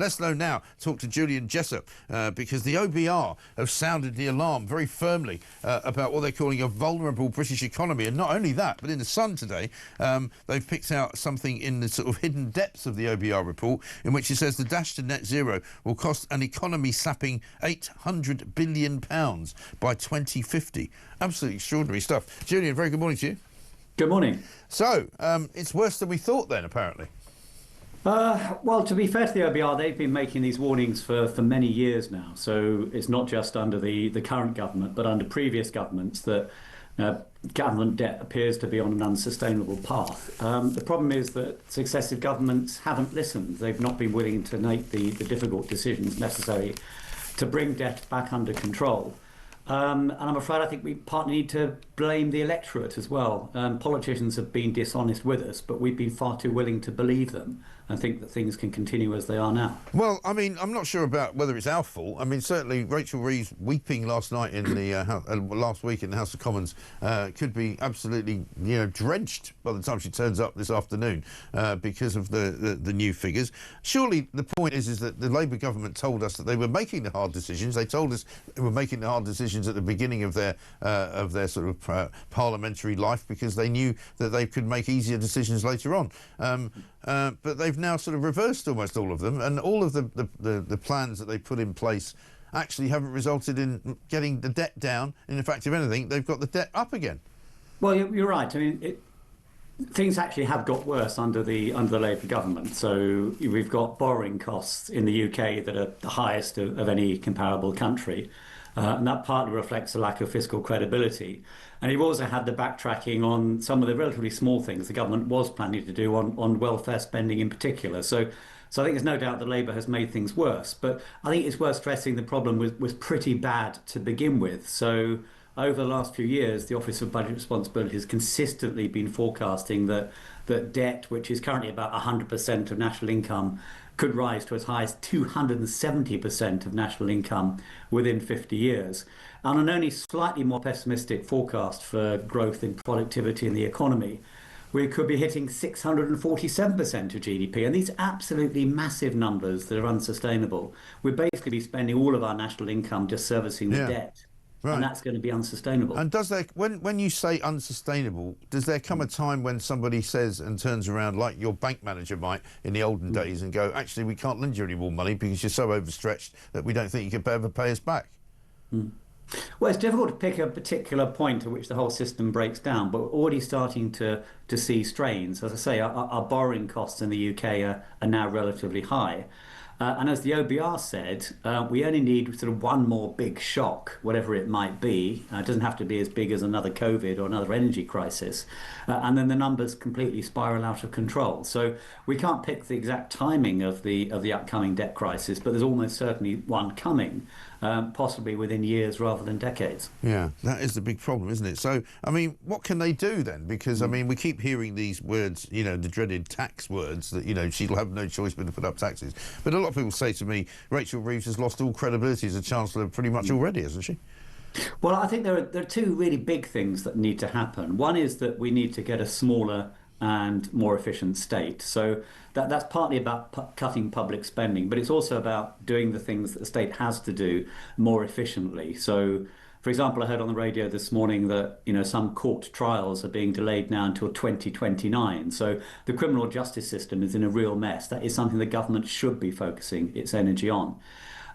Let's now talk to Julian Jessup because the OBR have sounded the alarm very firmly about what they're calling a vulnerable British economy. And not only that, but in the Sun today, they've picked out something in the sort of hidden depths of the OBR report in which it says the dash to net zero will cost an economy sapping £800 billion by 2050. Absolutely extraordinary stuff. Julian, very good morning to you. Good morning. So, it's worse than we thought then, apparently. Well, to be fair to the OBR, they've been making these warnings for many years now. So it's not just under the current government, but under previous governments that government debt appears to be on an unsustainable path. The problem is that successive governments haven't listened. They've not been willing to make the difficult decisions necessary to bring debt back under control. And I'm afraid I think we partly need to blame the electorate as well. Politicians have been dishonest with us, but we've been far too willing to believe them and think that things can continue as they are now. Well, I mean, I'm not sure about whether it's our fault. I mean, certainly Rachel Reeves weeping last night in the last week in the House of Commons could be absolutely, drenched by the time she turns up this afternoon because of the new figures. Surely the point is that the Labour government told us that they were making the hard decisions. They told us they were making the hard decisions at the beginning of their sort of parliamentary life because they knew that they could make easier decisions later on. But they've now sort of reversed almost all of them, and all of the plans that they put in place actually haven't resulted in getting the debt down. And in fact, if anything, they've got the debt up again. Well, you're right. I mean, things actually have got worse under the Labour government. So we've got borrowing costs in the UK that are the highest of any comparable country. And that partly reflects a lack of fiscal credibility. And you've also had the backtracking on some of the relatively small things the government was planning to do on welfare spending in particular. So I think there's no doubt that Labour has made things worse. But I think it's worth stressing the problem was pretty bad to begin with. So over the last few years, the Office of Budget Responsibility has consistently been forecasting that debt, which is currently about 100% of national income, could rise to as high as 270% of national income within 50 years. And an only slightly more pessimistic forecast for growth in productivity in the economy, we could be hitting 647% of GDP. And these absolutely massive numbers that are unsustainable, we'd basically be spending all of our national income just servicing the debt. Right. And that's going to be unsustainable. And does there, when you say unsustainable, does there come a time when somebody says and turns around, like your bank manager might in the olden days, and go, actually, we can't lend you any more money because you're so overstretched that we don't think you could ever pay us back? Well, it's difficult to pick a particular point at which the whole system breaks down, but we're already starting to see strains. As I say, our borrowing costs in the UK are now relatively high. And as the OBR said, we only need sort of one more big shock, whatever it might be. It doesn't have to be as big as another COVID or another energy crisis. And then the numbers completely spiral out of control. So we can't pick the exact timing of the upcoming debt crisis, but there's almost certainly one coming, possibly within years rather than decades. Yeah, that is the big problem, isn't it? So, I mean, what can they do then? Because, I mean, we keep hearing these words, the dreaded tax words that, she'll have no choice but to put up taxes. But a lot of people say to me, Rachel Reeves has lost all credibility as a Chancellor pretty much already, hasn't she? Well, I think there are two really big things that need to happen. One is that we need to get a smaller and more efficient state. So that's partly about cutting public spending, but it's also about doing the things that the state has to do more efficiently. So, for example, I heard on the radio this morning that some court trials are being delayed now until 2029. So the criminal justice system is in a real mess. That is something the government should be focusing its energy on.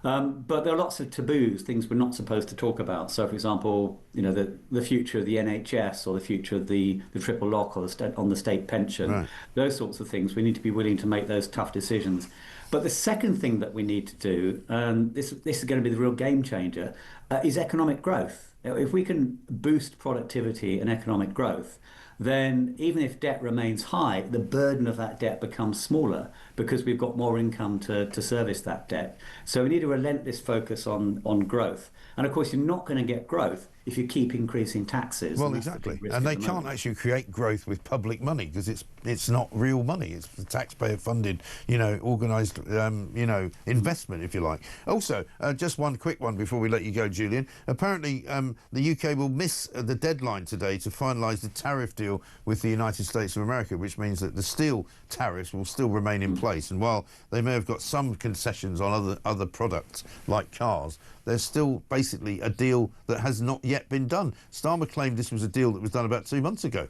But there are lots of taboos, things we're not supposed to talk about. So, for example, the future of the NHS or the future of the triple lock or on the state pension, right. Those sorts of things. We need to be willing to make those tough decisions. But the second thing that we need to do, and this is going to be the real game changer, is economic growth. If we can boost productivity and economic growth, then even if debt remains high, the burden of that debt becomes smaller because we've got more income to service that debt. So we need a relentless focus on growth. And of course, you're not going to get growth if you keep increasing taxes. Well, exactly. And they can't actually create growth with public money because it's not real money. It's the taxpayer-funded, organised, investment, if you like. Also, just one quick one before we let you go, Julian. Apparently, the UK will miss the deadline today to finalise the tariff deal with the United States of America, which means that the steel tariffs will still remain in place. And while they may have got some concessions on other products like cars, there's still basically a deal that has not yet been done. Starmer claimed this was a deal that was done about 2 months ago.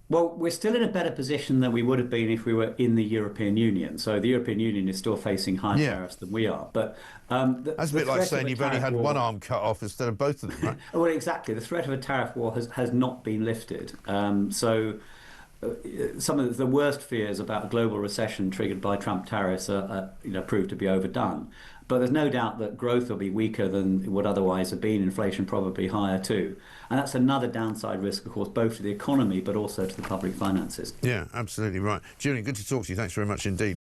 Well, we're still in a better position than we would have been if we were in the European Union. So the European Union is still facing higher tariffs than we are. But that's a bit like saying you've only had one arm cut off instead of both of them, right? Well, exactly. The threat of a tariff war has not been lifted. Some of the worst fears about a global recession triggered by Trump tariffs are proved to be overdone. But there's no doubt that growth will be weaker than it would otherwise have been, inflation probably higher too. And that's another downside risk, of course, both to the economy but also to the public finances. Yeah, absolutely right. Julian, good to talk to you. Thanks very much indeed.